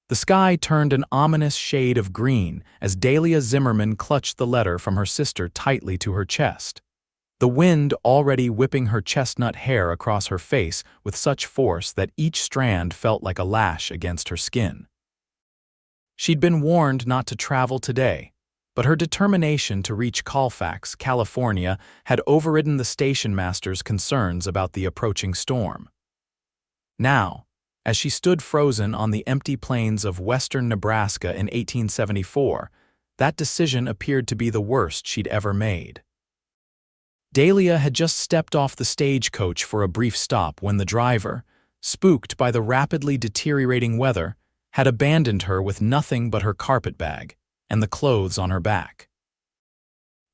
The sky turned an ominous shade of green as Dahlia Zimmerman clutched the letter from her sister tightly to her chest, the wind already whipping her chestnut hair across her face with such force that each strand felt like a lash against her skin. She'd been warned not to travel today, but her determination to reach Colfax, California, had overridden the station master's concerns about the approaching storm. Now, as she stood frozen on the empty plains of western Nebraska in 1874, that decision appeared to be the worst she'd ever made. Dahlia had just stepped off the stagecoach for a brief stop when the driver, spooked by the rapidly deteriorating weather, had abandoned her with nothing but her carpetbag and the clothes on her back.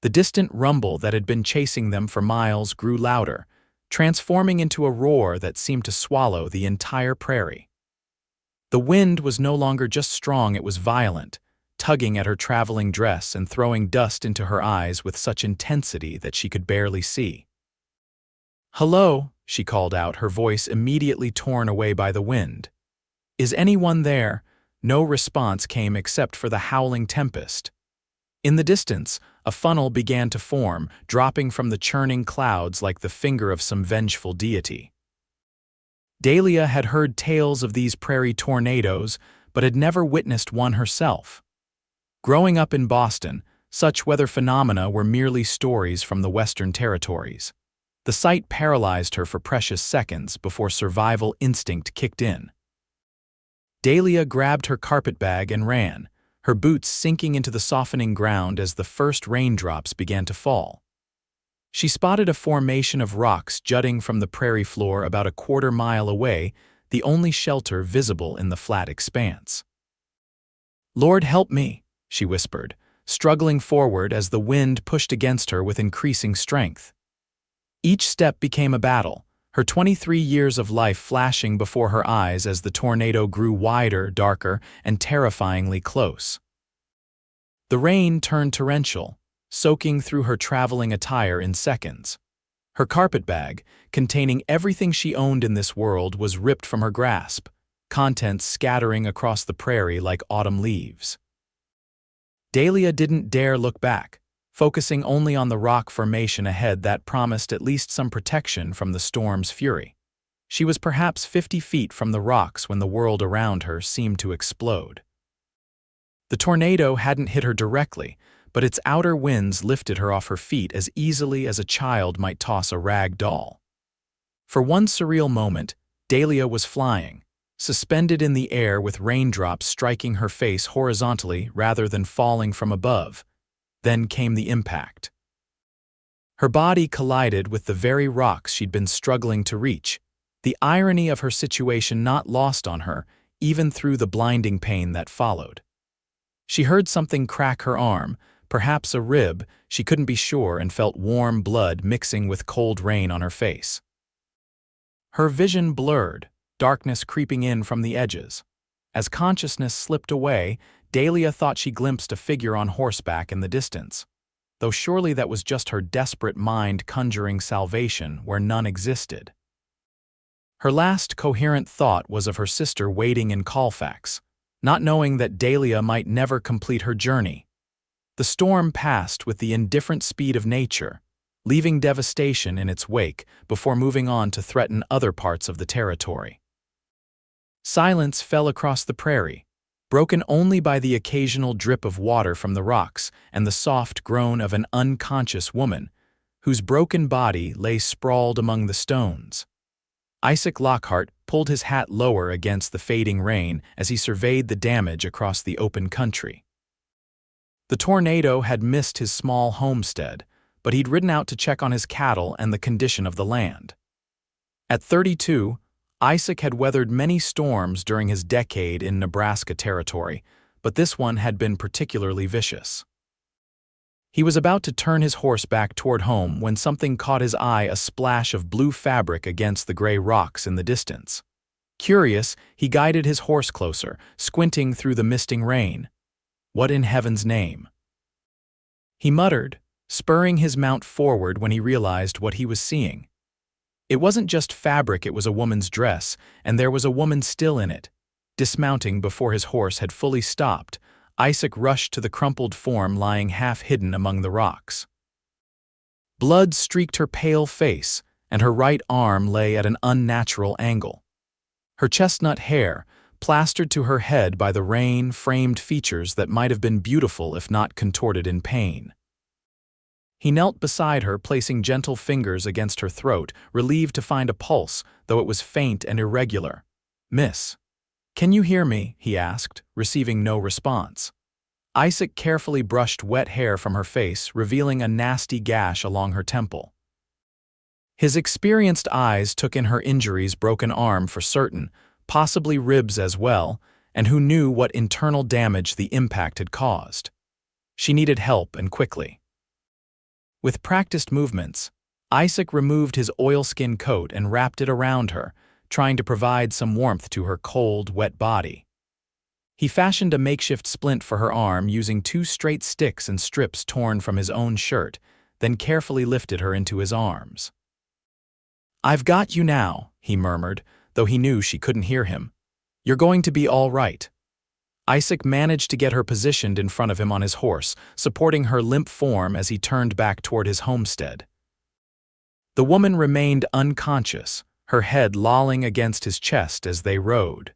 The distant rumble that had been chasing them for miles grew louder, transforming into a roar that seemed to swallow the entire prairie. The wind was no longer just strong, it was violent, tugging at her traveling dress and throwing dust into her eyes with such intensity that she could barely see. "Hello," she called out, her voice immediately torn away by the wind. "Is anyone there?" No response came except for the howling tempest. In the distance, a funnel began to form, dropping from the churning clouds like the finger of some vengeful deity. Dahlia had heard tales of these prairie tornadoes, but had never witnessed one herself. Growing up in Boston, such weather phenomena were merely stories from the Western Territories. The sight paralyzed her for precious seconds before survival instinct kicked in. Dahlia grabbed her carpetbag and ran, her boots sinking into the softening ground as the first raindrops began to fall. She spotted a formation of rocks jutting from the prairie floor about a quarter-mile away, the only shelter visible in the flat expanse. "Lord help me," she whispered, struggling forward as the wind pushed against her with increasing strength. Each step became a battle, her 23 years of life flashing before her eyes as the tornado grew wider, darker, and terrifyingly close. The rain turned torrential, soaking through her traveling attire in seconds. Her carpetbag, containing everything she owned in this world, was ripped from her grasp, contents scattering across the prairie like autumn leaves. Dahlia didn't dare look back, focusing only on the rock formation ahead that promised at least some protection from the storm's fury. She was perhaps 50 feet from the rocks when the world around her seemed to explode. The tornado hadn't hit her directly, but its outer winds lifted her off her feet as easily as a child might toss a rag doll. For one surreal moment, Dahlia was flying, suspended in the air with raindrops striking her face horizontally rather than falling from above. Then came the impact. Her body collided with the very rocks she'd been struggling to reach, the irony of her situation not lost on her, even through the blinding pain that followed. She heard something crack her arm, perhaps a rib, she couldn't be sure, and felt warm blood mixing with cold rain on her face. Her vision blurred, darkness creeping in from the edges. As consciousness slipped away, Dahlia thought she glimpsed a figure on horseback in the distance, though surely that was just her desperate mind conjuring salvation where none existed. Her last coherent thought was of her sister waiting in Colfax, not knowing that Dahlia might never complete her journey. The storm passed with the indifferent speed of nature, leaving devastation in its wake before moving on to threaten other parts of the territory. Silence fell across the prairie, broken only by the occasional drip of water from the rocks and the soft groan of an unconscious woman, whose broken body lay sprawled among the stones. Isaac Lockhart pulled his hat lower against the fading rain as he surveyed the damage across the open country. The tornado had missed his small homestead, but he'd ridden out to check on his cattle and the condition of the land. At 32, Isaac had weathered many storms during his decade in Nebraska territory, but this one had been particularly vicious. He was about to turn his horse back toward home when something caught his eye, a splash of blue fabric against the gray rocks in the distance. Curious, he guided his horse closer, squinting through the misting rain. "What in heaven's name?" he muttered, spurring his mount forward when he realized what he was seeing. It wasn't just fabric, it was a woman's dress, and there was a woman still in it, Dismounting before his horse had fully stopped, Isaac rushed to the crumpled form lying half-hidden among the rocks. Blood streaked her pale face, and her right arm lay at an unnatural angle. Her chestnut hair, plastered to her head by the rain, framed features that might have been beautiful if not contorted in pain. He knelt beside her, placing gentle fingers against her throat, relieved to find a pulse, though it was faint and irregular. "Miss, can you hear me?" he asked, receiving no response. Isaac carefully brushed wet hair from her face, revealing a nasty gash along her temple. His experienced eyes took in her injuries, broken arm for certain, possibly ribs as well, and who knew what internal damage the impact had caused. She needed help, and quickly. With practiced movements, Isaac removed his oilskin coat and wrapped it around her, trying to provide some warmth to her cold, wet body. He fashioned a makeshift splint for her arm using 2 straight sticks and strips torn from his own shirt, then carefully lifted her into his arms. "I've got you now," he murmured, though he knew she couldn't hear him. "You're going to be all right." Isaac managed to get her positioned in front of him on his horse, supporting her limp form as he turned back toward his homestead. The woman remained unconscious, her head lolling against his chest as they rode.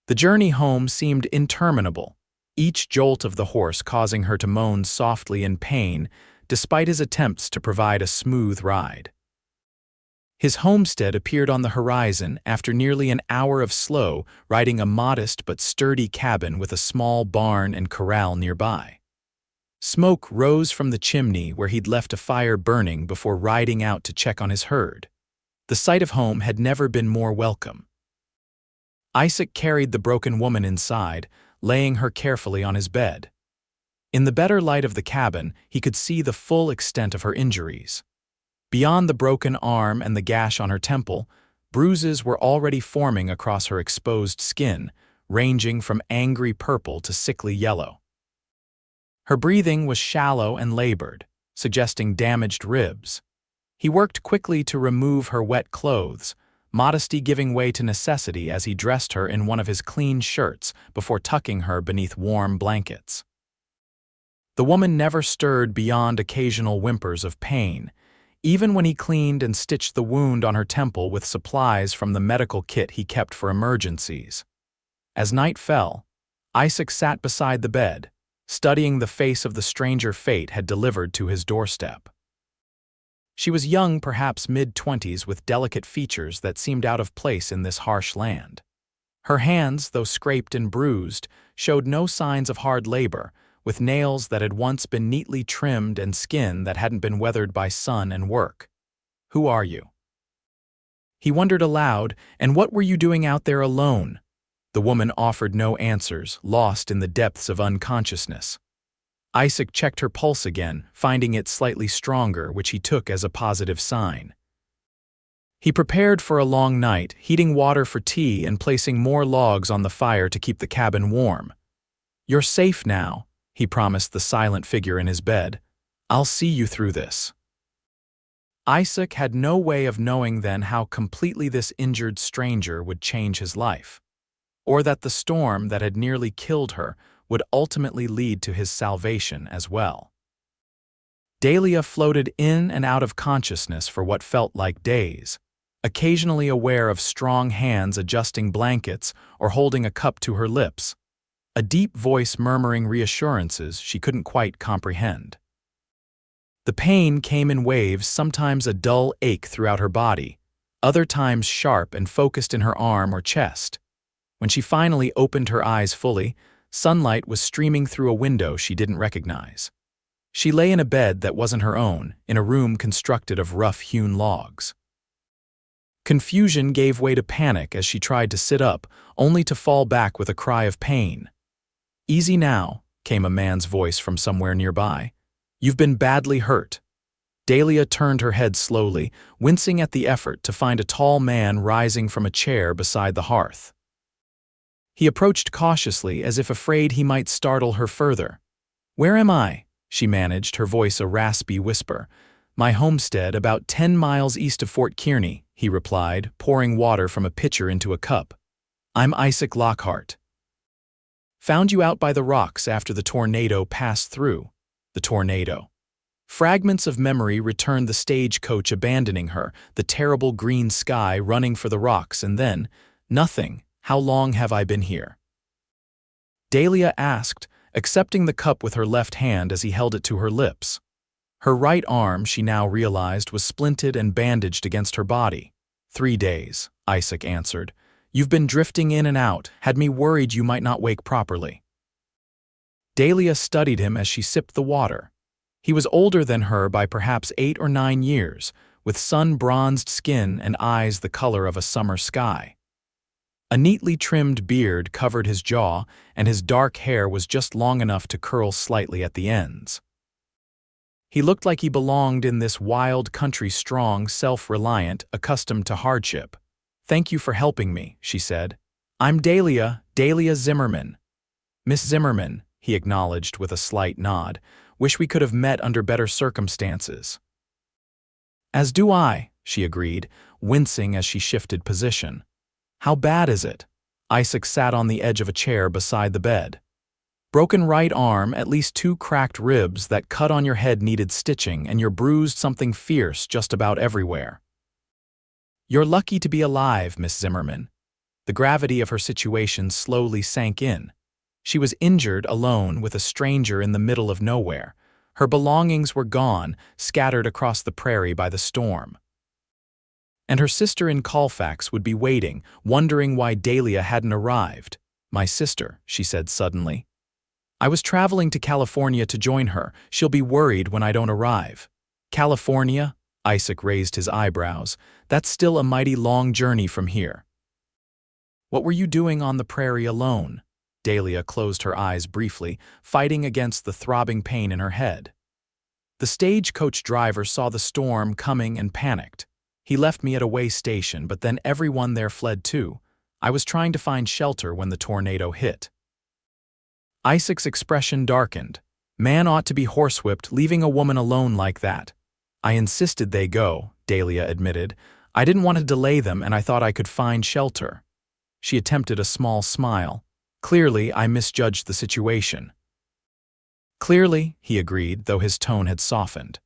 The journey home seemed interminable, each jolt of the horse causing her to moan softly in pain, despite his attempts to provide a smooth ride. His homestead appeared on the horizon after nearly an hour of slow, riding a modest but sturdy cabin with a small barn and corral nearby. Smoke rose from the chimney where he'd left a fire burning before riding out to check on his herd. The sight of home had never been more welcome. Isaac carried the broken woman inside, laying her carefully on his bed. In the better light of the cabin, he could see the full extent of her injuries. Beyond the broken arm and the gash on her temple, bruises were already forming across her exposed skin, ranging from angry purple to sickly yellow. Her breathing was shallow and labored, suggesting damaged ribs. He worked quickly to remove her wet clothes, modesty giving way to necessity as he dressed her in one of his clean shirts before tucking her beneath warm blankets. The woman never stirred beyond occasional whimpers of pain, even when he cleaned and stitched the wound on her temple with supplies from the medical kit he kept for emergencies. As night fell, Isaac sat beside the bed, studying the face of the stranger fate had delivered to his doorstep. She was young, perhaps mid-20s, with delicate features that seemed out of place in this harsh land. Her hands, though scraped and bruised, showed no signs of hard labor, with nails that had once been neatly trimmed and skin that hadn't been weathered by sun and work. "Who are you?" he wondered aloud, "and what were you doing out there alone?" The woman offered no answers, lost in the depths of unconsciousness. Isaac checked her pulse again, finding it slightly stronger, which he took as a positive sign. He prepared for a long night, heating water for tea and placing more logs on the fire to keep the cabin warm. "You're safe now," he promised the silent figure in his bed. "I'll see you through this." Isaac had no way of knowing then how completely this injured stranger would change his life, or that the storm that had nearly killed her would ultimately lead to his salvation as well. Dahlia floated in and out of consciousness for what felt like days, occasionally aware of strong hands adjusting blankets or holding a cup to her lips, a deep voice murmuring reassurances she couldn't quite comprehend. The pain came in waves, sometimes a dull ache throughout her body, other times sharp and focused in her arm or chest. When she finally opened her eyes fully, sunlight was streaming through a window she didn't recognize. She lay in a bed that wasn't her own, in a room constructed of rough-hewn logs. Confusion gave way to panic as she tried to sit up, only to fall back with a cry of pain. "Easy now," came a man's voice from somewhere nearby. "You've been badly hurt." Dahlia turned her head slowly, wincing at the effort to find a tall man rising from a chair beside the hearth. He approached cautiously, as if afraid he might startle her further. "Where am I?" she managed, her voice a raspy whisper. "My homestead, about 10 miles east of Fort Kearney," he replied, pouring water from a pitcher into a cup. I'm Isaac Lockhart. Found you out by the rocks after the tornado passed through. The tornado. Fragments of memory returned the stagecoach abandoning her, the terrible green sky running for the rocks, and then, nothing. How long have I been here? Dahlia asked, accepting the cup with her left hand as he held it to her lips. Her right arm, she now realized, was splinted and bandaged against her body. 3 days, Isaac answered. You've been drifting in and out, had me worried you might not wake properly. Dahlia studied him as she sipped the water. He was older than her by perhaps 8 or 9 years, with sun-bronzed skin and eyes the color of a summer sky. A neatly trimmed beard covered his jaw, and his dark hair was just long enough to curl slightly at the ends. He looked like he belonged in this wild country, strong, self-reliant, accustomed to hardship. Thank you for helping me, she said. I'm Dahlia Zimmerman. Miss Zimmerman, he acknowledged with a slight nod. Wish we could have met under better circumstances. As do I, she agreed, wincing as she shifted position. How bad is it? Isaac sat on the edge of a chair beside the bed. Broken right arm, at least 2 cracked ribs that cut on your head needed stitching, and you're bruised something fierce just about everywhere. You're lucky to be alive, Miss Zimmerman. The gravity of her situation slowly sank in. She was injured alone with a stranger in the middle of nowhere. Her belongings were gone, scattered across the prairie by the storm. And her sister in Colfax would be waiting, wondering why Dahlia hadn't arrived. My sister, she said suddenly. I was traveling to California to join her. She'll be worried when I don't arrive. California? Isaac raised his eyebrows. That's still a mighty long journey from here. What were you doing on the prairie alone? Dahlia closed her eyes briefly, fighting against the throbbing pain in her head. The stagecoach driver saw the storm coming and panicked. He left me at a way station, but then everyone there fled too. I was trying to find shelter when the tornado hit. Isaac's expression darkened. Man ought to be horsewhipped, leaving a woman alone like that. I insisted they go, Dahlia admitted. I didn't want to delay them, and I thought I could find shelter. She attempted a small smile. Clearly, I misjudged the situation. Clearly, he agreed, though his tone had softened.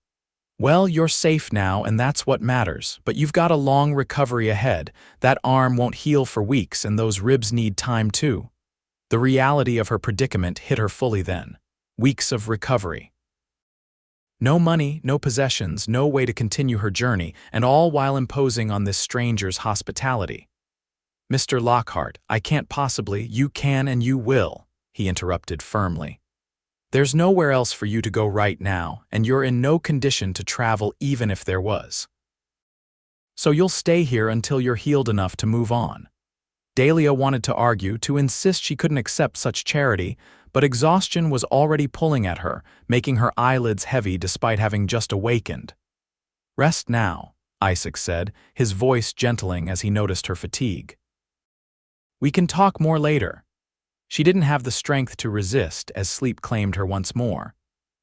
Well, you're safe now, and that's what matters, but you've got a long recovery ahead. That arm won't heal for weeks, and those ribs need time too. The reality of her predicament hit her fully then. Weeks of recovery. No money, no possessions, no way to continue her journey, and all while imposing on this stranger's hospitality. Mr. Lockhart, I can't possibly. You can and you will, he interrupted firmly. There's nowhere else for you to go right now, and you're in no condition to travel even if there was. So you'll stay here until you're healed enough to move on. Dahlia wanted to argue, to insist she couldn't accept such charity, but exhaustion was already pulling at her, making her eyelids heavy despite having just awakened. Rest now, Isaac said, his voice gentling as he noticed her fatigue. We can talk more later. She didn't have the strength to resist as sleep claimed her once more.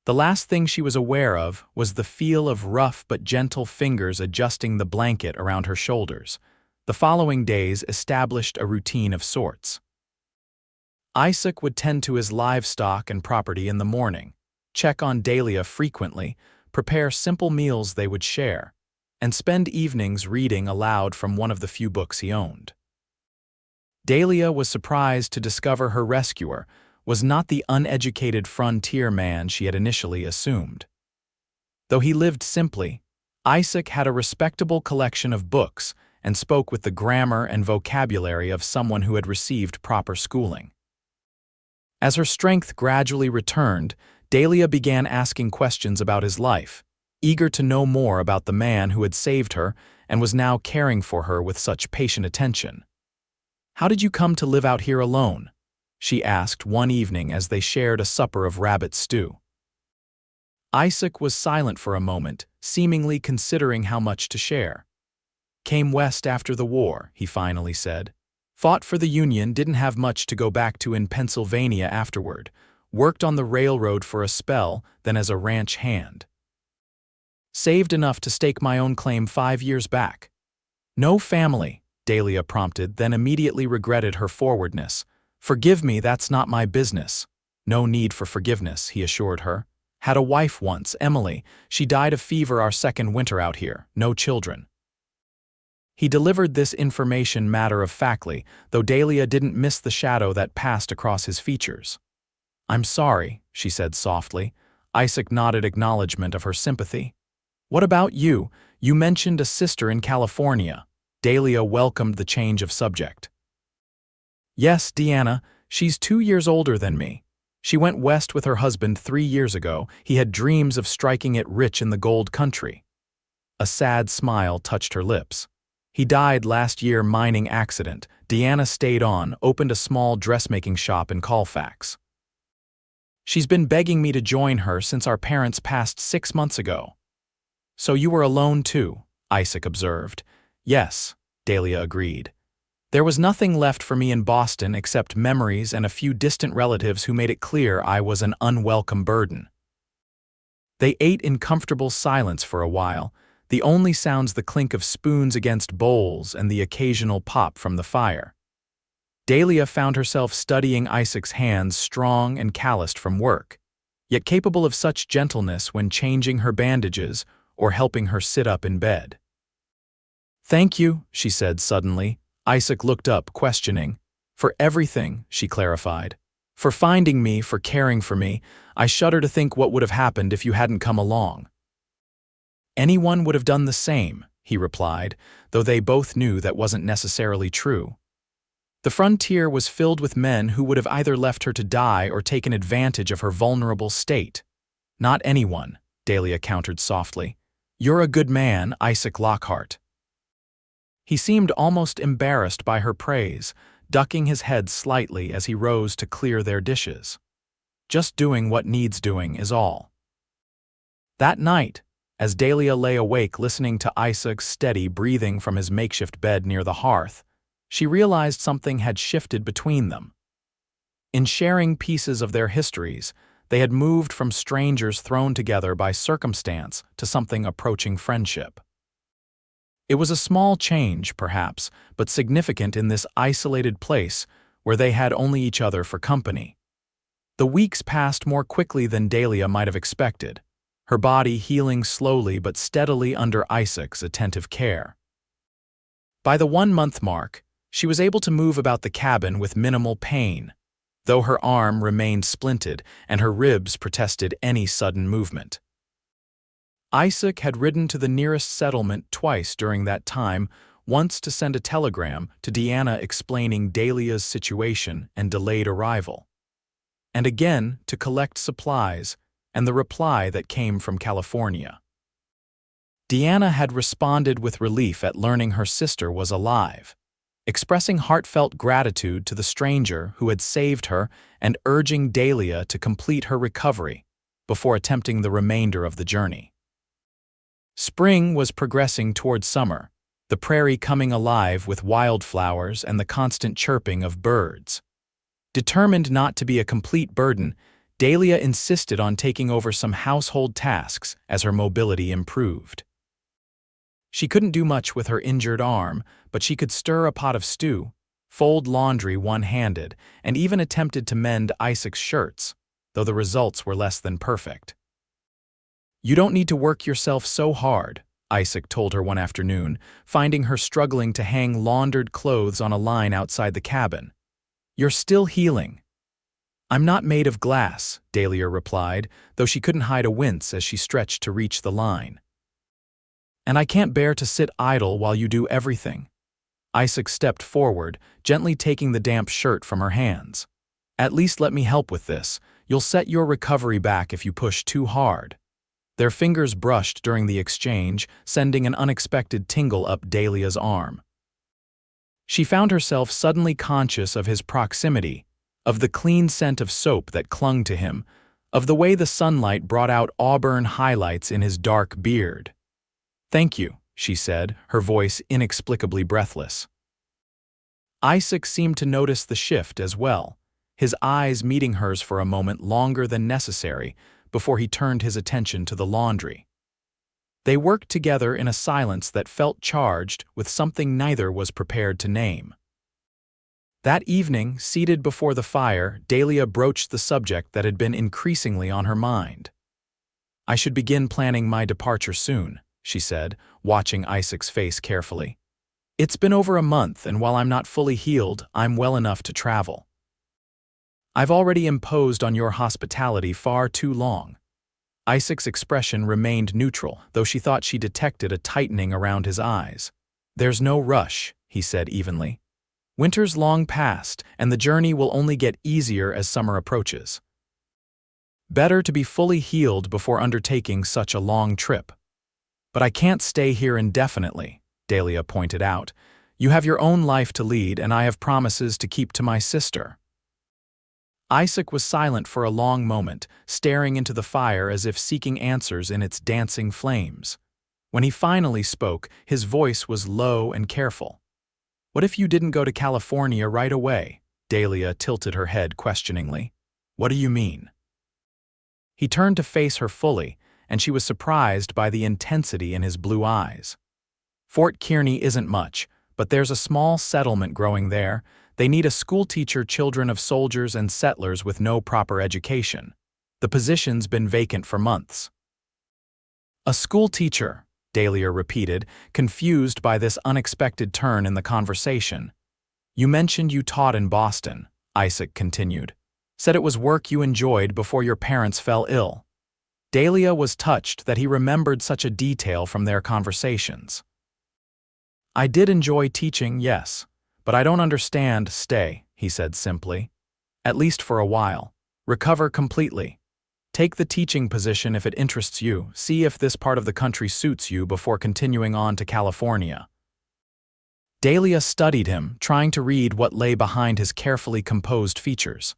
The last thing she was aware of was the feel of rough but gentle fingers adjusting the blanket around her shoulders. The following days established a routine of sorts. Isaac would tend to his livestock and property in the morning, check on Dahlia frequently, prepare simple meals they would share, and spend evenings reading aloud from one of the few books he owned. Dahlia was surprised to discover her rescuer was not the uneducated frontier man she had initially assumed. Though he lived simply, Isaac had a respectable collection of books and spoke with the grammar and vocabulary of someone who had received proper schooling. As her strength gradually returned, Dahlia began asking questions about his life, eager to know more about the man who had saved her and was now caring for her with such patient attention. How did you come to live out here alone? She asked one evening as they shared a supper of rabbit stew. Isaac was silent for a moment, seemingly considering how much to share. Came west after the war, he finally said. Fought for the Union, didn't have much to go back to in Pennsylvania afterward. Worked on the railroad for a spell, then as a ranch hand. Saved enough to stake my own claim 5 years back. No family, Dahlia prompted, then immediately regretted her forwardness. "Forgive me, that's not my business." "No need for forgiveness," he assured her. "Had a wife once, Emily. She died of fever our second winter out here. No children." He delivered this information matter-of-factly, though Dahlia didn't miss the shadow that passed across his features. "I'm sorry," she said softly. Isaac nodded acknowledgement of her sympathy. "What about you? You mentioned a sister in California." Dahlia welcomed the change of subject. "Yes, Deanna. She's 2 years older than me. She went west with her husband 3 years ago. He had dreams of striking it rich in the gold country." A sad smile touched her lips. "He died last year mining accident." Deanna stayed on, opened a small dressmaking shop in Colfax. "She's been begging me to join her since our parents passed 6 months ago." "So you were alone too," Isaac observed. "Yes," Dahlia agreed. "There was nothing left for me in Boston except memories and a few distant relatives who made it clear I was an unwelcome burden." They ate in comfortable silence for a while, the only sounds the clink of spoons against bowls and the occasional pop from the fire. Dahlia found herself studying Isaac's hands, strong and calloused from work, yet capable of such gentleness when changing her bandages or helping her sit up in bed. "Thank you," she said suddenly. Isaac looked up, questioning. "For everything," she clarified. "For finding me, for caring for me. I shudder to think what would have happened if you hadn't come along." "Anyone would have done the same," he replied, though they both knew that wasn't necessarily true. The frontier was filled with men who would have either left her to die or taken advantage of her vulnerable state. "Not anyone," Dahlia countered softly. "You're a good man, Isaac Lockhart." He seemed almost embarrassed by her praise, ducking his head slightly as he rose to clear their dishes. "Just doing what needs doing is all." That night, as Dahlia lay awake listening to Isaac's steady breathing from his makeshift bed near the hearth, she realized something had shifted between them. In sharing pieces of their histories, they had moved from strangers thrown together by circumstance to something approaching friendship. It was a small change, perhaps, but significant in this isolated place where they had only each other for company. The weeks passed more quickly than Dahlia might have expected, her body healing slowly but steadily under Isaac's attentive care. By the 1-month mark, she was able to move about the cabin with minimal pain, though her arm remained splinted and her ribs protested any sudden movement. Isaac had ridden to the nearest settlement twice during that time, once to send a telegram to Deanna explaining Dahlia's situation and delayed arrival, and again to collect supplies and the reply that came from California. Deanna had responded with relief at learning her sister was alive, expressing heartfelt gratitude to the stranger who had saved her and urging Dahlia to complete her recovery before attempting the remainder of the journey. Spring was progressing toward summer, the prairie coming alive with wildflowers and the constant chirping of birds. Determined not to be a complete burden, Dahlia insisted on taking over some household tasks as her mobility improved. She couldn't do much with her injured arm, but she could stir a pot of stew, fold laundry one-handed, and even attempted to mend Isaac's shirts, though the results were less than perfect. "You don't need to work yourself so hard," Isaac told her one afternoon, finding her struggling to hang laundered clothes on a line outside the cabin. "You're still healing." "I'm not made of glass," Dahlia replied, though she couldn't hide a wince as she stretched to reach the line. "And I can't bear to sit idle while you do everything." Isaac stepped forward, gently taking the damp shirt from her hands. "At least let me help with this. You'll set your recovery back if you push too hard." Their fingers brushed during the exchange, sending an unexpected tingle up Dahlia's arm. She found herself suddenly conscious of his proximity, of the clean scent of soap that clung to him, of the way the sunlight brought out auburn highlights in his dark beard. "Thank you," she said, her voice inexplicably breathless. Isaac seemed to notice the shift as well, his eyes meeting hers for a moment longer than necessary before he turned his attention to the laundry. They worked together in a silence that felt charged with something neither was prepared to name. That evening, seated before the fire, Dahlia broached the subject that had been increasingly on her mind. "I should begin planning my departure soon," she said, watching Isaac's face carefully. "It's been over a month, and while I'm not fully healed, I'm well enough to travel. I've already imposed on your hospitality far too long." Isaac's expression remained neutral, though she thought she detected a tightening around his eyes. "There's no rush," he said evenly. "Winter's long past, and the journey will only get easier as summer approaches. Better to be fully healed before undertaking such a long trip." "But I can't stay here indefinitely," Dahlia pointed out. "You have your own life to lead, and I have promises to keep to my sister." Isaac was silent for a long moment, staring into the fire as if seeking answers in its dancing flames. When he finally spoke, his voice was low and careful. "What if you didn't go to California right away?" Dahlia tilted her head questioningly. "What do you mean?" He turned to face her fully, and she was surprised by the intensity in his blue eyes. "Fort Kearny isn't much, but there's a small settlement growing there. They need a schoolteacher, children of soldiers and settlers with no proper education. The position's been vacant for months." "A schoolteacher," Dahlia repeated, confused by this unexpected turn in the conversation. "You mentioned you taught in Boston," Isaac continued. "Said it was work you enjoyed before your parents fell ill." Dahlia was touched that he remembered such a detail from their conversations. "I did enjoy teaching, yes. But I don't understand stay," he said simply. "At least for a while. Recover completely. Take the teaching position if it interests you. See if this part of the country suits you before continuing on to California." Dahlia studied him, trying to read what lay behind his carefully composed features.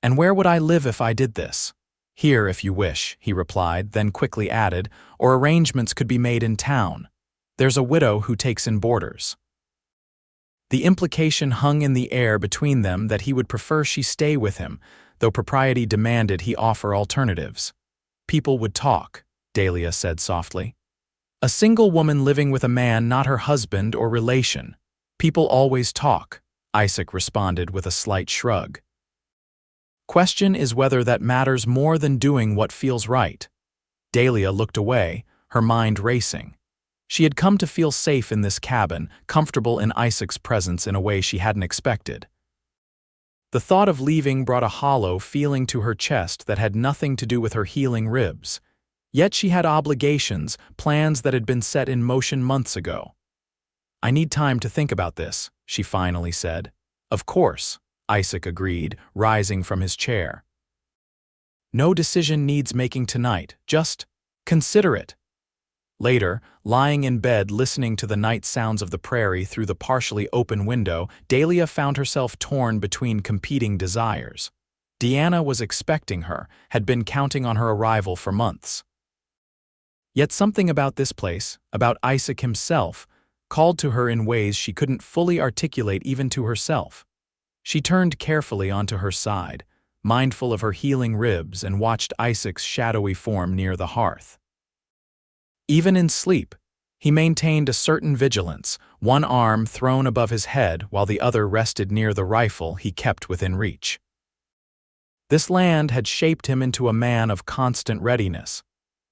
"And where would I live if I did this?" "Here, if you wish," he replied, then quickly added, "or arrangements could be made in town. There's a widow who takes in boarders." The implication hung in the air between them that he would prefer she stay with him, though propriety demanded he offer alternatives. "People would talk," Dahlia said softly. "A single woman living with a man not her husband or relation. People always talk," Isaac responded with a slight shrug. "Question is whether that matters more than doing what feels right." Dahlia looked away, her mind racing. She had come to feel safe in this cabin, comfortable in Isaac's presence in a way she hadn't expected. The thought of leaving brought a hollow feeling to her chest that had nothing to do with her healing ribs. Yet she had obligations, plans that had been set in motion months ago. "I need time to think about this," she finally said. "Of course," Isaac agreed, rising from his chair. "No decision needs making tonight, just consider it." Later, lying in bed listening to the night sounds of the prairie through the partially open window, Dahlia found herself torn between competing desires. Deanna was expecting her, had been counting on her arrival for months. Yet something about this place, about Isaac himself, called to her in ways she couldn't fully articulate even to herself. She turned carefully onto her side, mindful of her healing ribs, and watched Isaac's shadowy form near the hearth. Even in sleep, he maintained a certain vigilance, one arm thrown above his head while the other rested near the rifle he kept within reach. This land had shaped him into a man of constant readiness,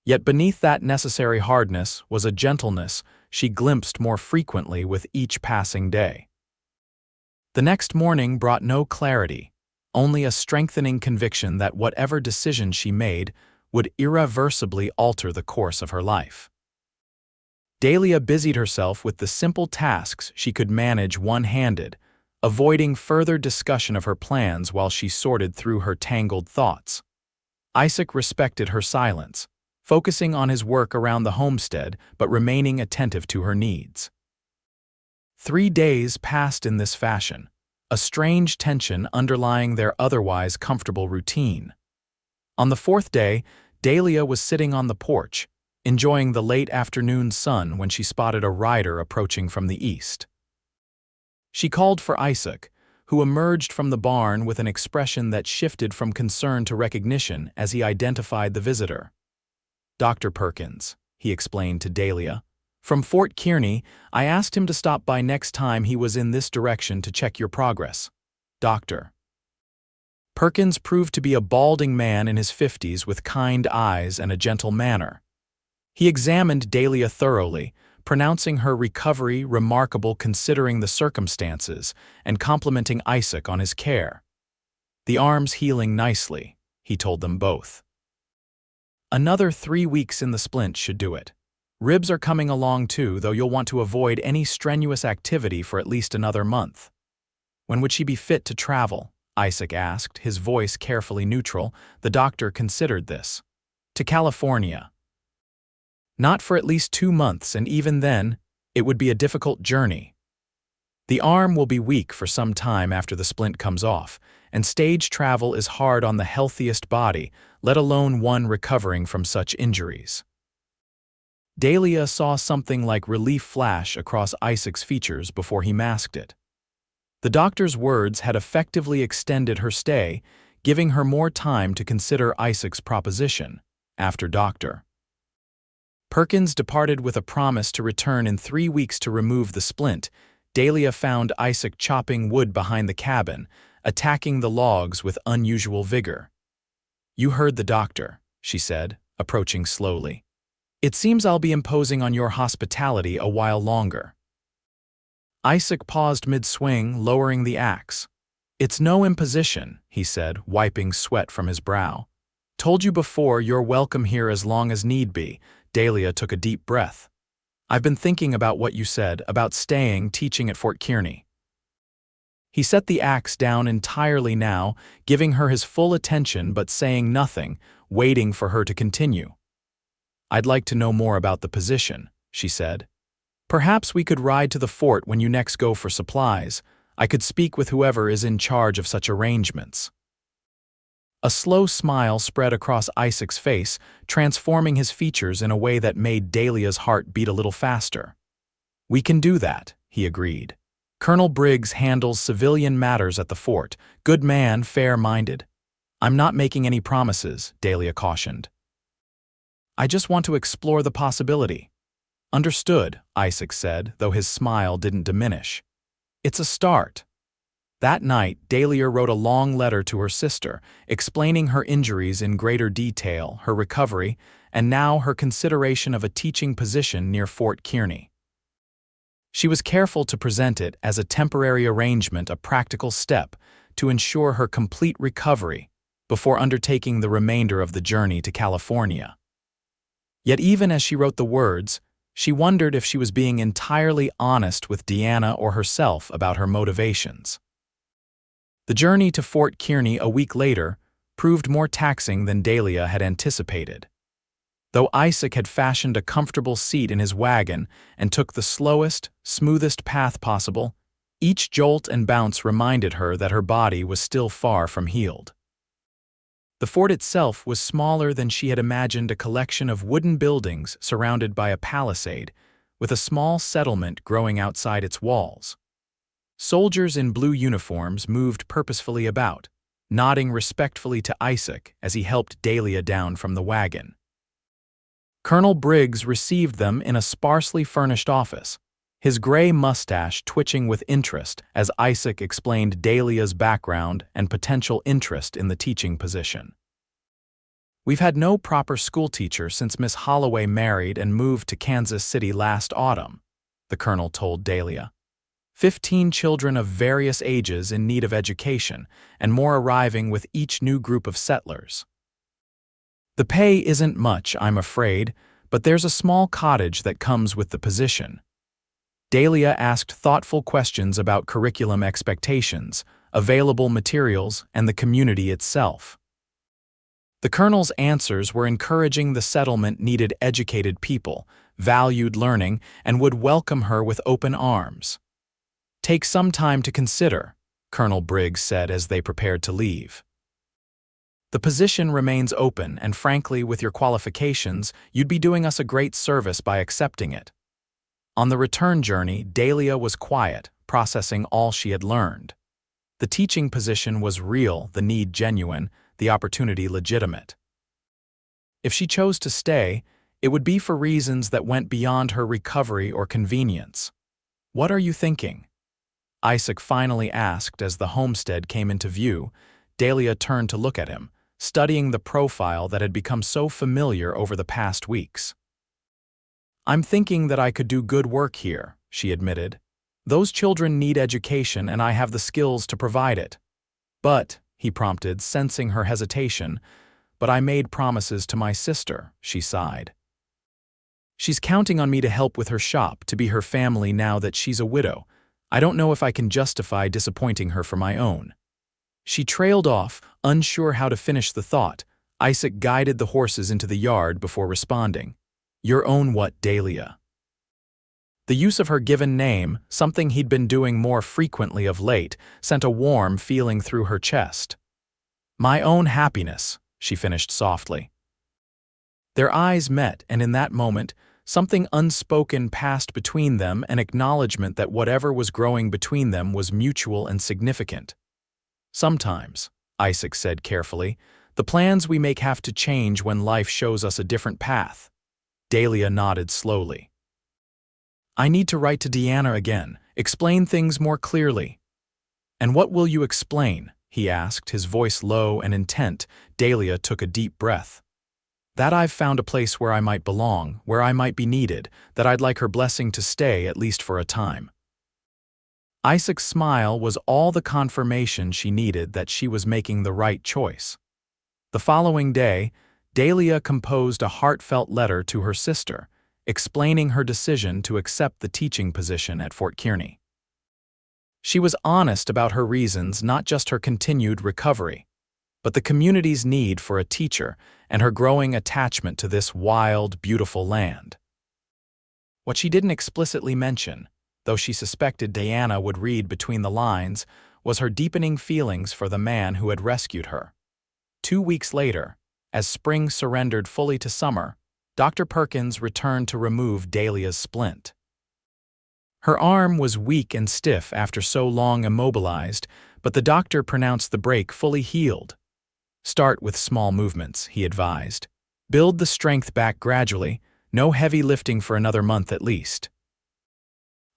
yet beneath that necessary hardness was a gentleness she glimpsed more frequently with each passing day. The next morning brought no clarity, only a strengthening conviction that whatever decision she made would irreversibly alter the course of her life. Dahlia busied herself with the simple tasks she could manage one-handed, avoiding further discussion of her plans while she sorted through her tangled thoughts. Isaac respected her silence, focusing on his work around the homestead but remaining attentive to her needs. 3 days passed in this fashion, a strange tension underlying their otherwise comfortable routine. On the 4th day, Dahlia was sitting on the porch, enjoying the late afternoon sun when she spotted a rider approaching from the east. She called for Isaac, who emerged from the barn with an expression that shifted from concern to recognition as he identified the visitor. "Dr. Perkins," he he explained to Dahlia. "From Fort Kearney, I asked him to stop by next time he was in this direction to check your progress. Doctor." Perkins proved to be a balding man in his 50s with kind eyes and a gentle manner. He examined Dahlia thoroughly, pronouncing her recovery remarkable considering the circumstances and complimenting Isaac on his care. "The arm's healing nicely," he told them both. "Another 3 weeks in the splint should do it. Ribs are coming along too, though you'll want to avoid any strenuous activity for at least another month." "When would she be fit to travel?" Isaac asked, his voice carefully neutral. The doctor considered this. "To California." "Not for at least 2 months, and even then, it would be a difficult journey. The arm will be weak for some time after the splint comes off, and stage travel is hard on the healthiest body, let alone one recovering from such injuries." Dahlia saw something like relief flash across Isaac's features before he masked it. The doctor's words had effectively extended her stay, giving her more time to consider Isaac's proposition. After Dr. Perkins departed with a promise to return in 3 weeks to remove the splint, Dahlia found Isaac chopping wood behind the cabin, attacking the logs with unusual vigor. "You heard the doctor," she said, approaching slowly. "It seems I'll be imposing on your hospitality a while longer." Isaac paused mid-swing, lowering the axe. "It's no imposition," he said, wiping sweat from his brow. "Told you before you're welcome here as long as need be." Dahlia took a deep breath. "I've been thinking about what you said, about staying, teaching at Fort Kearney." He set the axe down entirely now, giving her his full attention but saying nothing, waiting for her to continue. "I'd like to know more about the position," she said. "Perhaps we could ride to the fort when you next go for supplies. I could speak with whoever is in charge of such arrangements." A slow smile spread across Isaac's face, transforming his features in a way that made Dahlia's heart beat a little faster. "We can do that," he agreed. "Colonel Briggs handles civilian matters at the fort. Good man, fair-minded." "I'm not making any promises," Dahlia cautioned. "I just want to explore the possibility." "Understood," Isaac said, though his smile didn't diminish. "It's a start." That night, Dahlia wrote a long letter to her sister, explaining her injuries in greater detail, her recovery, and now her consideration of a teaching position near Fort Kearney. She was careful to present it as a temporary arrangement, a practical step to ensure her complete recovery before undertaking the remainder of the journey to California. Yet even as she wrote the words, she wondered if she was being entirely honest with Deanna or herself about her motivations. The journey to Fort Kearney a week later proved more taxing than Dahlia had anticipated. Though Isaac had fashioned a comfortable seat in his wagon and took the slowest, smoothest path possible, each jolt and bounce reminded her that her body was still far from healed. The fort itself was smaller than she had imagined, a collection of wooden buildings surrounded by a palisade, with a small settlement growing outside its walls. Soldiers in blue uniforms moved purposefully about, nodding respectfully to Isaac as he helped Dahlia down from the wagon. Colonel Briggs received them in a sparsely furnished office, his gray mustache twitching with interest as Isaac explained Dahlia's background and potential interest in the teaching position. "We've had no proper schoolteacher since Miss Holloway married and moved to Kansas City last autumn," the colonel told Dahlia. 15 children of various ages in need of education, and more arriving with each new group of settlers. "The pay isn't much, I'm afraid, but there's a small cottage that comes with the position." Dahlia asked thoughtful questions about curriculum expectations, available materials, and the community itself. The colonel's answers were encouraging. The settlement needed educated people, valued learning, and would welcome her with open arms. "Take some time to consider," Colonel Briggs said as they prepared to leave. "The position remains open, and frankly, with your qualifications, you'd be doing us a great service by accepting it." On the return journey, Dahlia was quiet, processing all she had learned. The teaching position was real, the need genuine, the opportunity legitimate. If she chose to stay, It would be for reasons that went beyond her recovery or convenience. "What are you thinking?" Isaac finally asked as the homestead came into view. Dahlia turned to look at him, studying the profile that had become so familiar over the past weeks. "I'm thinking that I could do good work here," she admitted. "Those children need education and I have the skills to provide it." "But," he prompted, sensing her hesitation, "but I made promises to my sister," she sighed. "She's counting on me to help with her shop, to be her family now that she's a widow. I don't know if I can justify disappointing her for my own." She trailed off, unsure how to finish the thought. Isaac guided the horses into the yard before responding. "Your own what, Dahlia?" The use of her given name, something he'd been doing more frequently of late, sent a warm feeling through her chest. "My own happiness," she finished softly. Their eyes met, and in that moment, something unspoken passed between them, an acknowledgement that whatever was growing between them was mutual and significant. "Sometimes," Isaac said carefully, "the plans we make have to change when life shows us a different path." Dahlia nodded slowly. "I need to write to Deanna again, explain things more clearly." "And what will you explain?" he asked, his voice low and intent. Dahlia took a deep breath. "That I've found a place where I might belong, where I might be needed, that I'd like her blessing to stay at least for a time." Isaac's smile was all the confirmation she needed that she was making the right choice. The following day, Dahlia composed a heartfelt letter to her sister, explaining her decision to accept the teaching position at Fort Kearney. She was honest about her reasons, not just her continued recovery, but the community's need for a teacher and her growing attachment to this wild, beautiful land. What she didn't explicitly mention, though she suspected Deanna would read between the lines, was her deepening feelings for the man who had rescued her. 2 weeks later, as spring surrendered fully to summer, Dr. Perkins returned to remove Dahlia's splint. Her arm was weak and stiff after so long immobilized, but the doctor pronounced the break fully healed. "Start with small movements," he advised. "Build the strength back gradually, no heavy lifting for another month at least."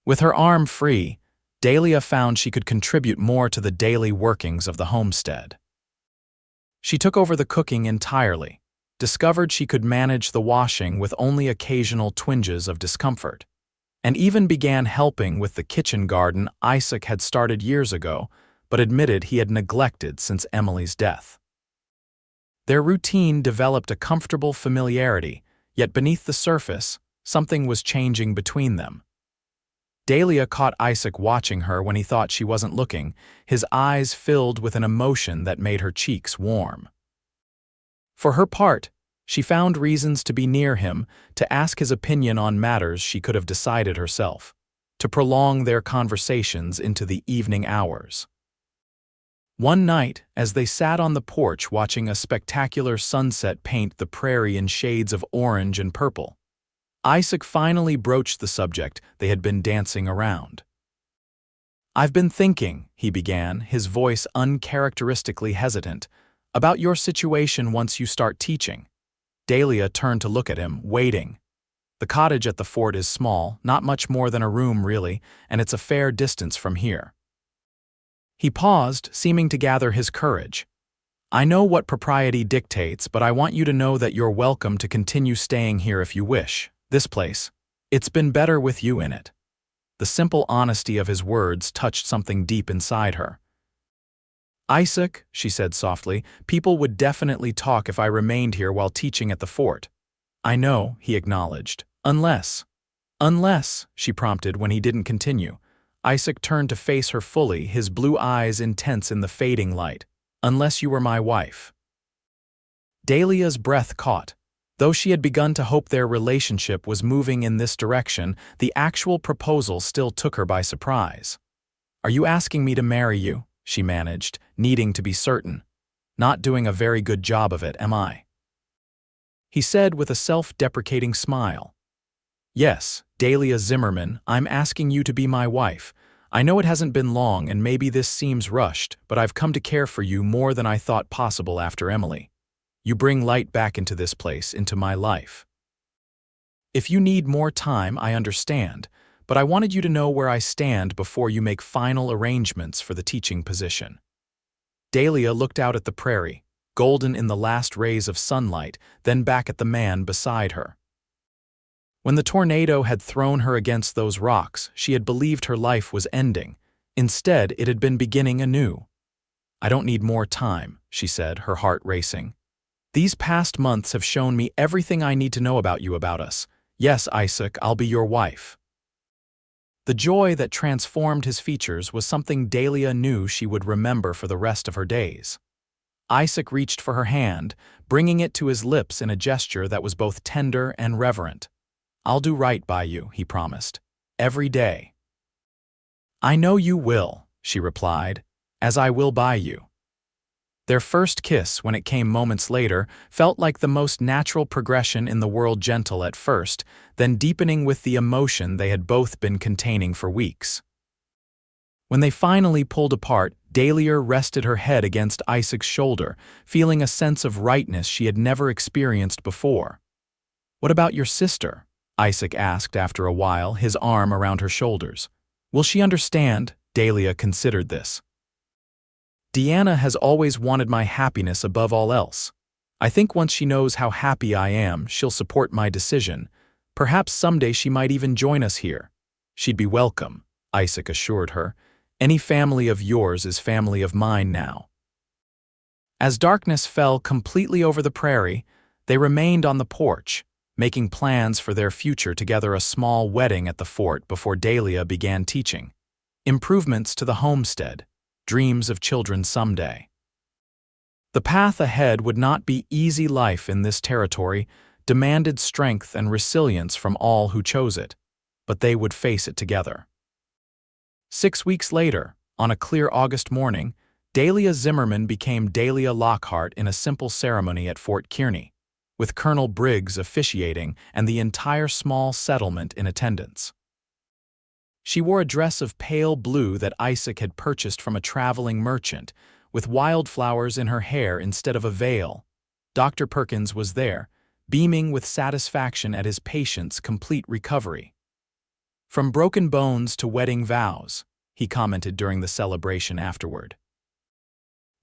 With her arm free, Dahlia found she could contribute more to the daily workings of the homestead. She took over the cooking entirely, discovered she could manage the washing with only occasional twinges of discomfort, and even began helping with the kitchen garden Isaac had started years ago, but admitted he had neglected since Emily's death. Their routine developed a comfortable familiarity, yet beneath the surface, something was changing between them. Dahlia caught Isaac watching her when he thought she wasn't looking, his eyes filled with an emotion that made her cheeks warm. For her part, she found reasons to be near him, to ask his opinion on matters she could have decided herself, to prolong their conversations into the evening hours. One night, as they sat on the porch watching a spectacular sunset paint the prairie in shades of orange and purple, Isaac finally broached the subject they had been dancing around. "I've been thinking," he began, his voice uncharacteristically hesitant, "about your situation once you start teaching." Dahlia turned to look at him, waiting. "The cottage at the fort is small, not much more than a room really, and it's a fair distance from here." He paused, seeming to gather his courage. "I know what propriety dictates, but I want you to know that you're welcome to continue staying here if you wish. This place, it's been better with you in it." The simple honesty of his words touched something deep inside her. "Isaac," she said softly, "people would definitely talk if I remained here while teaching at the fort." "I know," he acknowledged. Unless, she prompted when he didn't continue. Isaac turned to face her fully, his blue eyes intense in the fading light. "Unless you were my wife." Dahlia's breath caught. Though she had begun to hope their relationship was moving in this direction, the actual proposal still took her by surprise. "Are you asking me to marry you?" she managed, needing to be certain. "Not doing a very good job of it, am I?" He said with a self-deprecating smile. "Yes, Dahlia Zimmerman, I'm asking you to be my wife. I know it hasn't been long and maybe this seems rushed, but I've come to care for you more than I thought possible after Emily. You bring light back into this place, into my life." If you need more time, I understand, but I wanted you to know where I stand before you make final arrangements for the teaching position. Dahlia looked out at the prairie, golden in the last rays of sunlight, then back at the man beside her. When the tornado had thrown her against those rocks, she had believed her life was ending. Instead, it had been beginning anew. "I don't need more time," she said, her heart racing. "These past months have shown me everything I need to know about you, about us. Yes, Isaac, I'll be your wife." The joy that transformed his features was something Dahlia knew she would remember for the rest of her days. Isaac reached for her hand, bringing it to his lips in a gesture that was both tender and reverent. "I'll do right by you," he promised. "Every day." "I know you will," she replied, "as I will by you." Their first kiss, when it came moments later, felt like the most natural progression in the world, gentle at first, then deepening with the emotion they had both been containing for weeks. When they finally pulled apart, Dahlia rested her head against Isaac's shoulder, feeling a sense of rightness she had never experienced before. "What about your sister?" Isaac asked after a while, his arm around her shoulders. "Will she understand?" Dahlia considered this. "Deanna has always wanted my happiness above all else. I think once she knows how happy I am, she'll support my decision. Perhaps someday she might even join us here." "She'd be welcome," Isaac assured her. "Any family of yours is family of mine now." As darkness fell completely over the prairie, they remained on the porch, making plans for their future together, a small wedding at the fort before Dahlia began teaching. Improvements to the homestead, dreams of children someday. The path ahead would not be easy. Life in this territory demanded strength and resilience from all who chose it, but they would face it together. 6 weeks later, on a clear August morning, Dahlia Zimmerman became Dahlia Lockhart in a simple ceremony at Fort Kearney, with Colonel Briggs officiating and the entire small settlement in attendance. She wore a dress of pale blue that Isaac had purchased from a traveling merchant, with wildflowers in her hair instead of a veil. Dr. Perkins was there, beaming with satisfaction at his patient's complete recovery. "From broken bones to wedding vows," he commented during the celebration afterward.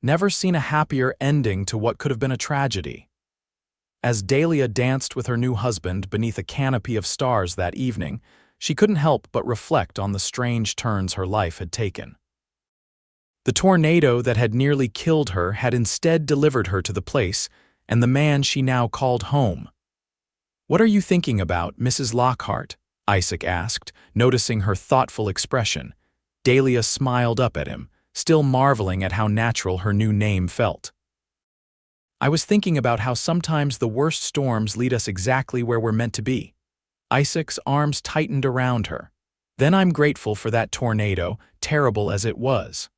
"Never seen a happier ending to what could have been a tragedy." As Dahlia danced with her new husband beneath a canopy of stars that evening, she couldn't help but reflect on the strange turns her life had taken. The tornado that had nearly killed her had instead delivered her to the place and the man she now called home. "What are you thinking about, Mrs. Lockhart?" Isaac asked, noticing her thoughtful expression. Dahlia smiled up at him, still marveling at how natural her new name felt. "I was thinking about how sometimes the worst storms lead us exactly where we're meant to be." Isaac's arms tightened around her. "Then I'm grateful for that tornado, terrible as it was."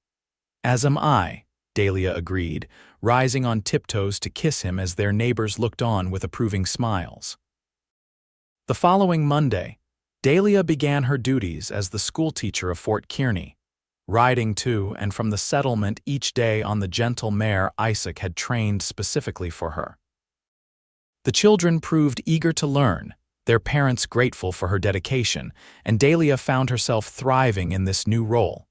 "As am I," Dahlia agreed, rising on tiptoes to kiss him as their neighbors looked on with approving smiles. The following Monday, Dahlia began her duties as the schoolteacher of Fort Kearney, riding to and from the settlement each day on the gentle mare Isaac had trained specifically for her. The children proved eager to learn, their parents grateful for her dedication, and Dahlia found herself thriving in this new role.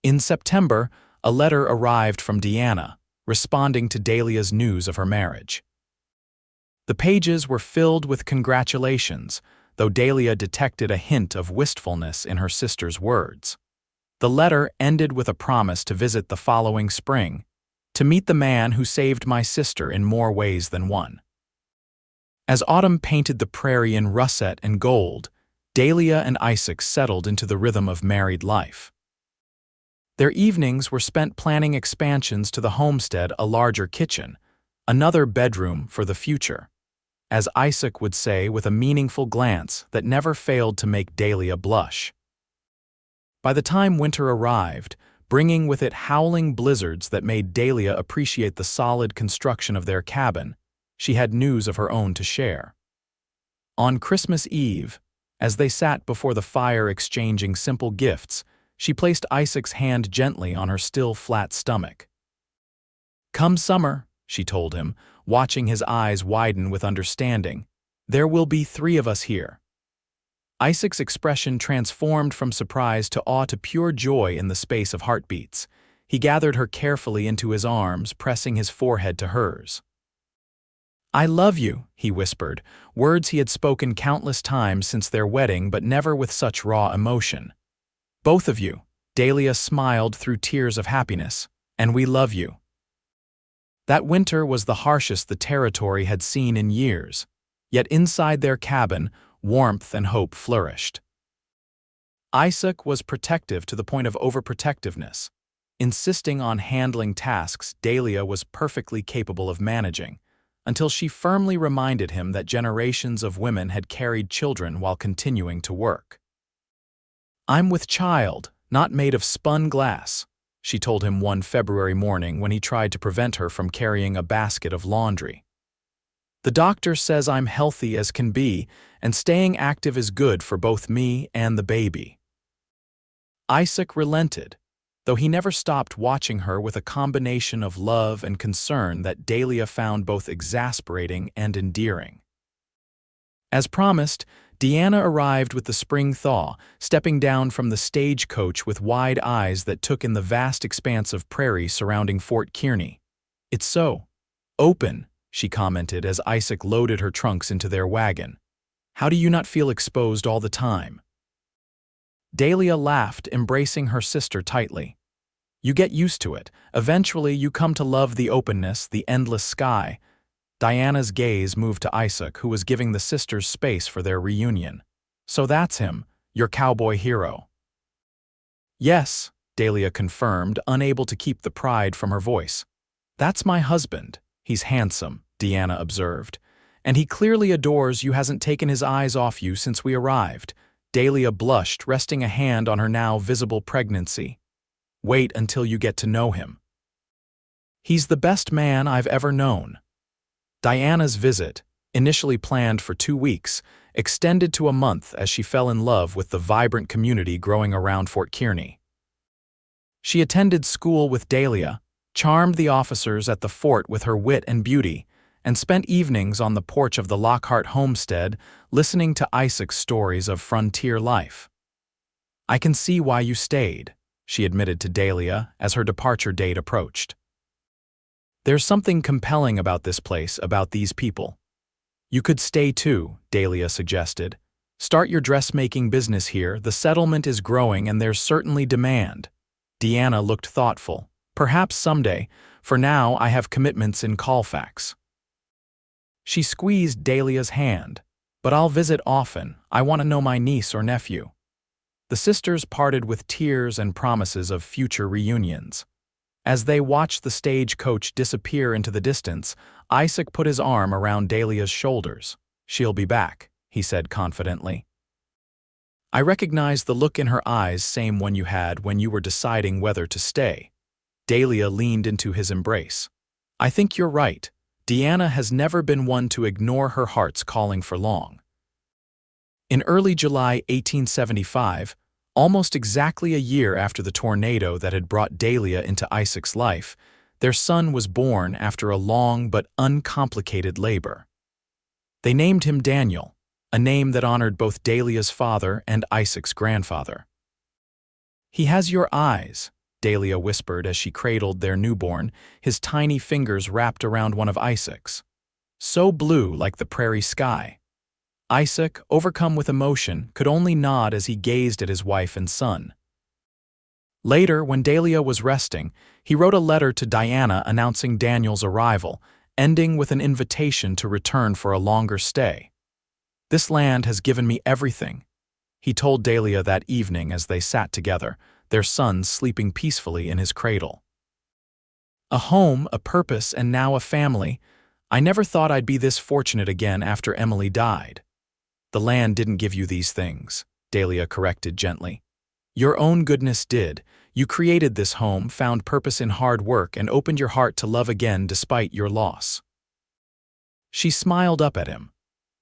In September, a letter arrived from Deanna, responding to Dahlia's news of her marriage. The pages were filled with congratulations, though Dahlia detected a hint of wistfulness in her sister's words. The letter ended with a promise to visit the following spring, to meet the man who saved my sister in more ways than one. As autumn painted the prairie in russet and gold, Dahlia and Isaac settled into the rhythm of married life. Their evenings were spent planning expansions to the homestead, a larger kitchen, another bedroom for the future, as Isaac would say with a meaningful glance that never failed to make Dahlia blush. By the time winter arrived, bringing with it howling blizzards that made Dahlia appreciate the solid construction of their cabin, she had news of her own to share. On Christmas Eve, as they sat before the fire exchanging simple gifts, she placed Isaac's hand gently on her still flat stomach. "Come summer," she told him, watching his eyes widen with understanding, There will be 3 of us here." Isaac's expression transformed from surprise to awe to pure joy in the space of heartbeats. He gathered her carefully into his arms, pressing his forehead to hers. "I love you," he whispered, words he had spoken countless times since their wedding but never with such raw emotion. "Both of you," Dahlia smiled through tears of happiness, "and we love you." That winter was the harshest the territory had seen in years, yet inside their cabin, warmth and hope flourished. Isaac was protective to the point of overprotectiveness. Insisting on handling tasks Dahlia was perfectly capable of managing, until she firmly reminded him that generations of women had carried children while continuing to work. "I'm with child, not made of spun glass," she told him one February morning when he tried to prevent her from carrying a basket of laundry. "The doctor says I'm healthy as can be, and staying active is good for both me and the baby." Isaac relented, though he never stopped watching her with a combination of love and concern that Dahlia found both exasperating and endearing. As promised, Deanna arrived with the spring thaw, stepping down from the stagecoach with wide eyes that took in the vast expanse of prairie surrounding Fort Kearney. "It's so open," she commented as Isaac loaded her trunks into their wagon. "How do you not feel exposed all the time?" Dahlia laughed, embracing her sister tightly. "You get used to it. Eventually you come to love the openness, the endless sky." Diana's gaze moved to Isaac, who was giving the sisters space for their reunion. "So that's him, your cowboy hero." "Yes," Dahlia confirmed, unable to keep the pride from her voice. "That's my husband. He's handsome," Deanna observed. "And he clearly adores you, hasn't taken his eyes off you since we arrived." Dahlia blushed, resting a hand on her now visible pregnancy. "Wait until you get to know him. He's the best man I've ever known." Diana's visit, initially planned for 2 weeks, extended to a month as she fell in love with the vibrant community growing around Fort Kearney. She attended school with Dahlia, charmed the officers at the fort with her wit and beauty, and spent evenings on the porch of the Lockhart homestead listening to Isaac's stories of frontier life. "I can see why you stayed," she admitted to Dahlia as her departure date approached. "There's something compelling about this place, about these people." "You could stay too," Dahlia suggested. "Start your dressmaking business here, the settlement is growing and there's certainly demand." Deanna looked thoughtful. "Perhaps someday. For now I have commitments in Colfax." She squeezed Dahlia's hand. "But I'll visit often. I want to know my niece or nephew." The sisters parted with tears and promises of future reunions. As they watched the stagecoach disappear into the distance, Isaac put his arm around Dahlia's shoulders. "She'll be back," he said confidently. "I recognize the look in her eyes, same one you had when you were deciding whether to stay." Dahlia leaned into his embrace. "I think you're right. Deanna has never been one to ignore her heart's calling for long." In early July 1875, almost exactly a year after the tornado that had brought Dahlia into Isaac's life, their son was born after a long but uncomplicated labor. They named him Daniel, a name that honored both Dahlia's father and Isaac's grandfather. "He has your eyes," Dahlia whispered as she cradled their newborn, his tiny fingers wrapped around one of Isaac's. "So blue, like the prairie sky." Isaac, overcome with emotion, could only nod as he gazed at his wife and son. Later, when Dahlia was resting, he wrote a letter to Diana announcing Daniel's arrival, ending with an invitation to return for a longer stay. "This land has given me everything," he told Dahlia that evening as they sat together, their son sleeping peacefully in his cradle. "A home, a purpose, and now a family. I never thought I'd be this fortunate again after Emily died." "The land didn't give you these things," Dahlia corrected gently. "Your own goodness did. You created this home, found purpose in hard work, and opened your heart to love again despite your loss." She smiled up at him.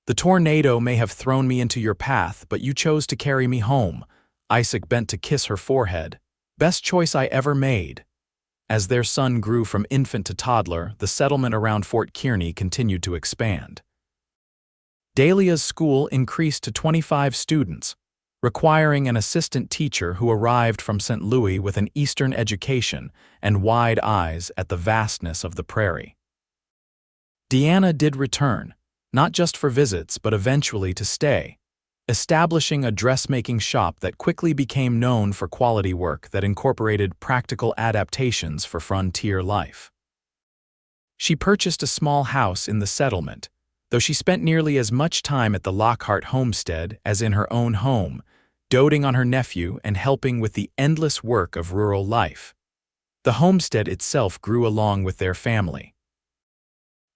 "The tornado may have thrown me into your path, but you chose to carry me home." Isaac bent to kiss her forehead. "Best choice I ever made." As their son grew from infant to toddler, the settlement around Fort Kearney continued to expand. Dahlia's school increased to 25 students, requiring an assistant teacher who arrived from St. Louis with an Eastern education and wide eyes at the vastness of the prairie. Deanna did return, not just for visits but eventually to stay, establishing a dressmaking shop that quickly became known for quality work that incorporated practical adaptations for frontier life. She purchased a small house in the settlement, though she spent nearly as much time at the Lockhart homestead as in her own home, doting on her nephew and helping with the endless work of rural life. The homestead itself grew along with their family.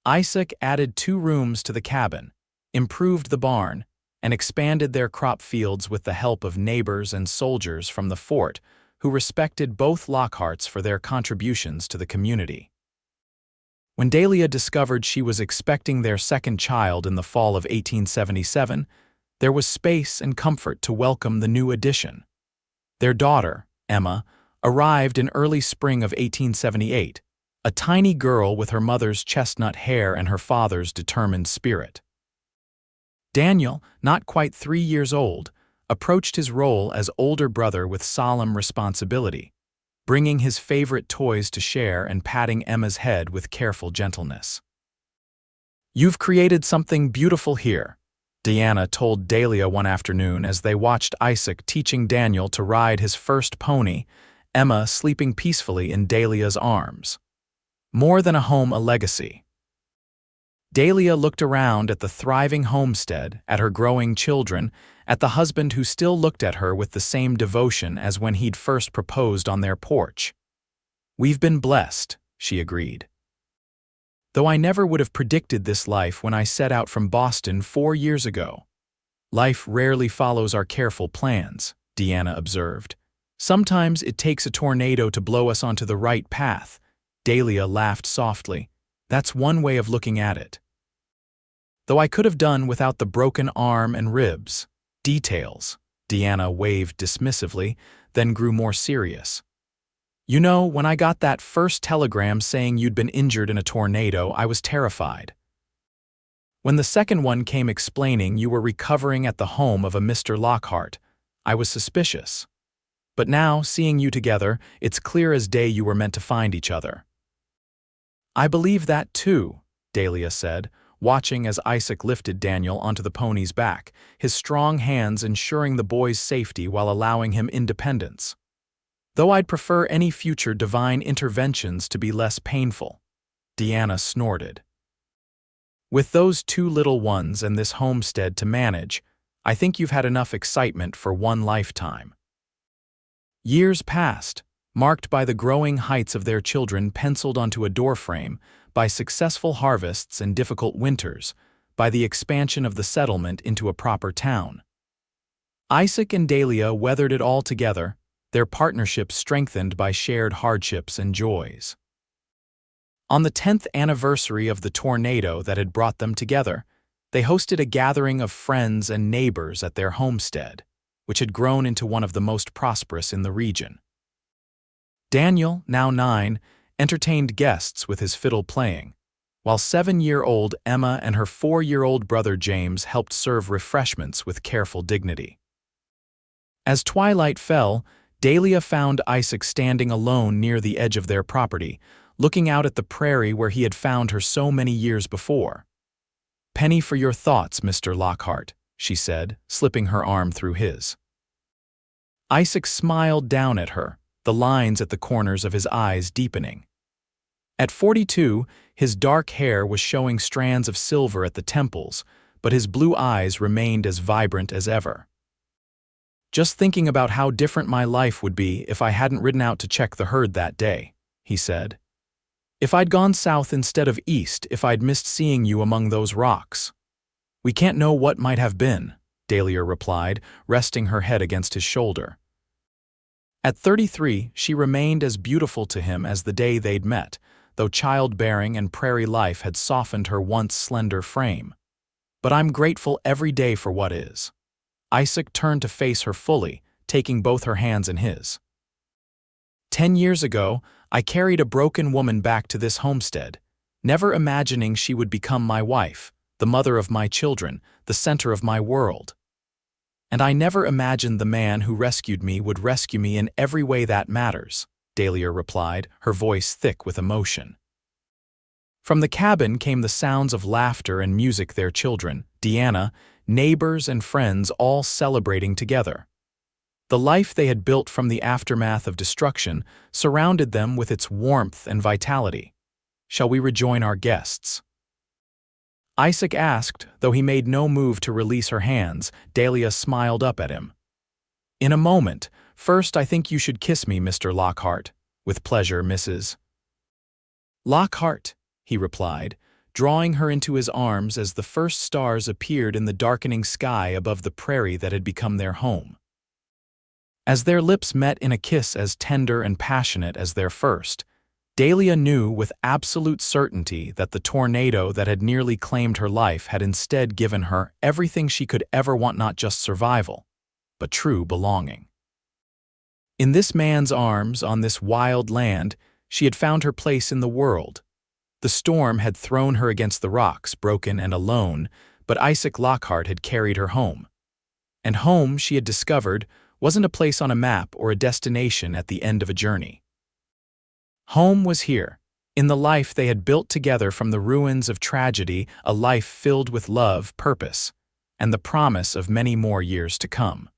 Isaac added 2 rooms to the cabin, improved the barn, and expanded their crop fields with the help of neighbors and soldiers from the fort who respected both Lockharts for their contributions to the community. When Dahlia discovered she was expecting their second child in the fall of 1877, there was space and comfort to welcome the new addition. Their daughter, Emma, arrived in early spring of 1878, a tiny girl with her mother's chestnut hair and her father's determined spirit. Daniel, not quite 3 years old, approached his role as older brother with solemn responsibility, bringing his favorite toys to share and patting Emma's head with careful gentleness. "You've created something beautiful here," Deanna told Dahlia one afternoon as they watched Isaac teaching Daniel to ride his first pony, Emma sleeping peacefully in Dahlia's arms. "More than a home, a legacy." Dahlia looked around at the thriving homestead, at her growing children, at the husband who still looked at her with the same devotion as when he'd first proposed on their porch. "We've been blessed," she agreed. "Though I never would have predicted this life when I set out from Boston 4 years ago." "Life rarely follows our careful plans," Deanna observed. "Sometimes it takes a tornado to blow us onto the right path." Dahlia laughed softly. "That's one way of looking at it. Though I could have done without the broken arm and ribs." "Details," Deanna waved dismissively, then grew more serious. "You know, when I got that first telegram saying you'd been injured in a tornado, I was terrified. When the second one came explaining you were recovering at the home of a Mr. Lockhart, I was suspicious. But now, seeing you together, it's clear as day you were meant to find each other." "I believe that too," Dahlia said, watching as Isaac lifted Daniel onto the pony's back, his strong hands ensuring the boy's safety while allowing him independence. "Though I'd prefer any future divine interventions to be less painful," Deanna snorted. "With those 2 little ones and this homestead to manage, I think you've had enough excitement for one lifetime." Years passed, marked by the growing heights of their children penciled onto a doorframe, by successful harvests and difficult winters, by the expansion of the settlement into a proper town. Isaac and Dahlia weathered it all together, their partnership strengthened by shared hardships and joys. On the 10th anniversary of the tornado that had brought them together, they hosted a gathering of friends and neighbors at their homestead, which had grown into one of the most prosperous in the region. Daniel, now 9, entertained guests with his fiddle playing, while 7-year-old Emma and her 4-year-old brother James helped serve refreshments with careful dignity. As twilight fell, Dahlia found Isaac standing alone near the edge of their property, looking out at the prairie where he had found her so many years before. "Penny for your thoughts, Mr. Lockhart," she said, slipping her arm through his. Isaac smiled down at her, the lines at the corners of his eyes deepening. At 42, his dark hair was showing strands of silver at the temples, but his blue eyes remained as vibrant as ever. "Just thinking about how different my life would be if I hadn't ridden out to check the herd that day," he said. "If I'd gone south instead of east, if I'd missed seeing you among those rocks." "We can't know what might have been," Dahlia replied, resting her head against his shoulder. At 33, she remained as beautiful to him as the day they'd met, though childbearing and prairie life had softened her once slender frame. "But I'm grateful every day for what is." Isaac turned to face her fully, taking both her hands in his. 10 years ago, I carried a broken woman back to this homestead, never imagining she would become my wife, the mother of my children, the center of my world. And I never imagined the man who rescued me would rescue me in every way that matters, Dahlia replied, her voice thick with emotion. From the cabin came the sounds of laughter and music, their children, Deanna, neighbors and friends all celebrating together. The life they had built from the aftermath of destruction surrounded them with its warmth and vitality. Shall we rejoin our guests? Isaac asked, though he made no move to release her hands. Dahlia smiled up at him. In a moment. First, I think you should kiss me, Mr. Lockhart. With pleasure, Mrs. Lockhart, he replied, drawing her into his arms as the first stars appeared in the darkening sky above the prairie that had become their home. As their lips met in a kiss as tender and passionate as their first, Dahlia knew with absolute certainty that the tornado that had nearly claimed her life had instead given her everything she could ever want, not just survival, but true belonging. In this man's arms, on this wild land, she had found her place in the world. The storm had thrown her against the rocks, broken and alone, but Isaac Lockhart had carried her home. And home, she had discovered, wasn't a place on a map or a destination at the end of a journey. Home was here, in the life they had built together from the ruins of tragedy, a life filled with love, purpose, and the promise of many more years to come.